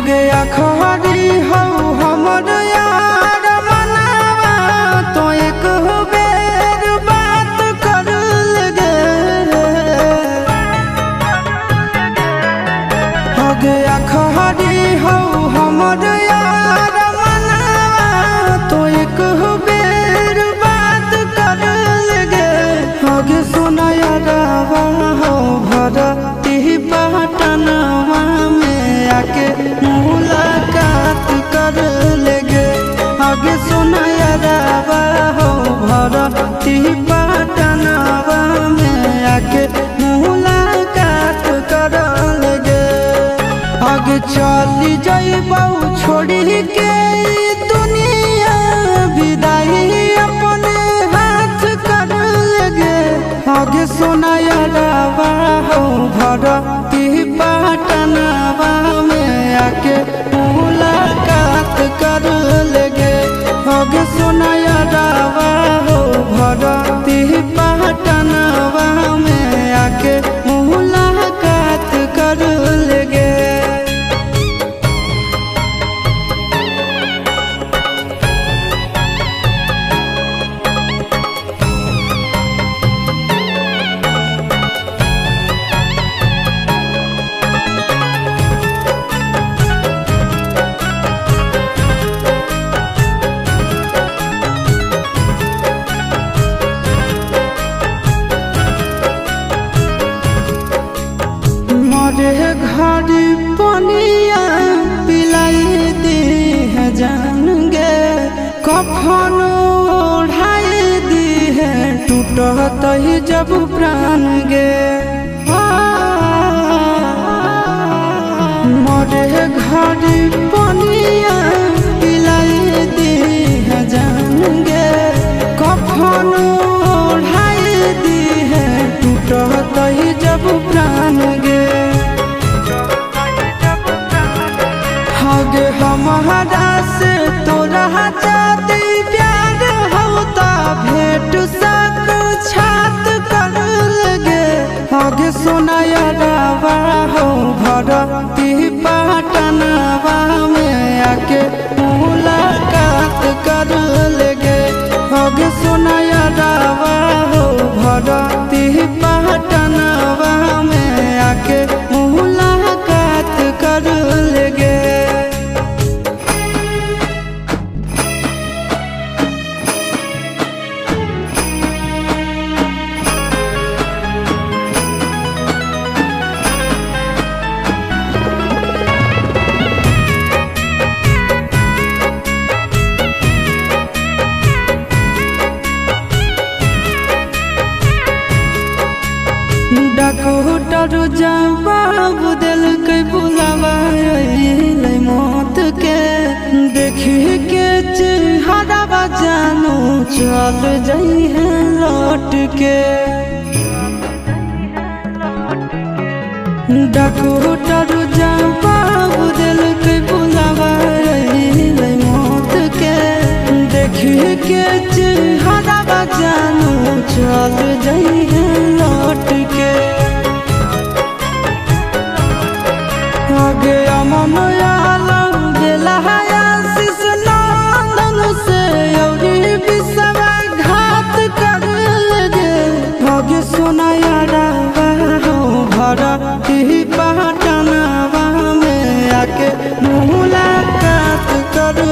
गया खरी हो हमर यार मनावा तो एक बेर बात कर लगे। हो गया खरी हो हमर यार मनावा तो एक बेर बात कर लगे। हो गे सुना यारवा हो भरती पटनवा में आके मुलाकात कर लेगे। आगे सुना यारवा हो भरती पटनवा में आके मुलाकात कर लेगे। आगे चली जाइबौ छोड़ी के दुनिया विदाई अपने हाथ कर लेगे। आगे सुना यारवा हो भरती पटनवा में आके मुलाकात कर लेगे। आगे सुना यारवा हो भरती पटनवा में आके मुलाकात कर लेगे। मरे घर पनिया पिलाई दी है जान गे। कफन ओढ़ाई दी है टूटत ही जब प्राण गे। मरे घर पनिया पिलाई दी है जान गे। कफन ओढ़ाई दी है टूटत ही जब प्राण गे। हगे हमारा से तोरा जाती प्यार होता भेंट साक्षात कर लगे। हगे सोना यारवा हो भरती पटनवा में आके मुलाकात कर लेगे। हगे सोना यारवा हो भरती पटनवा में आके मुलाकात कर लेगे। डॉक्टर जवाब दिल के बुलावा मौत के। देखी के चेहरा जानू चल जाई है लौट के। डॉक्टर जवाब दिल के बुलावा मौत के। देखी के चेहरा जानू चल जाई है लौट के। आगे अमन आलम दिला आशीष नंदन से अभी विश्वासघात कर लगे। आगे सोना यारवा हो भरती पटनवा में आके मुलाकात कर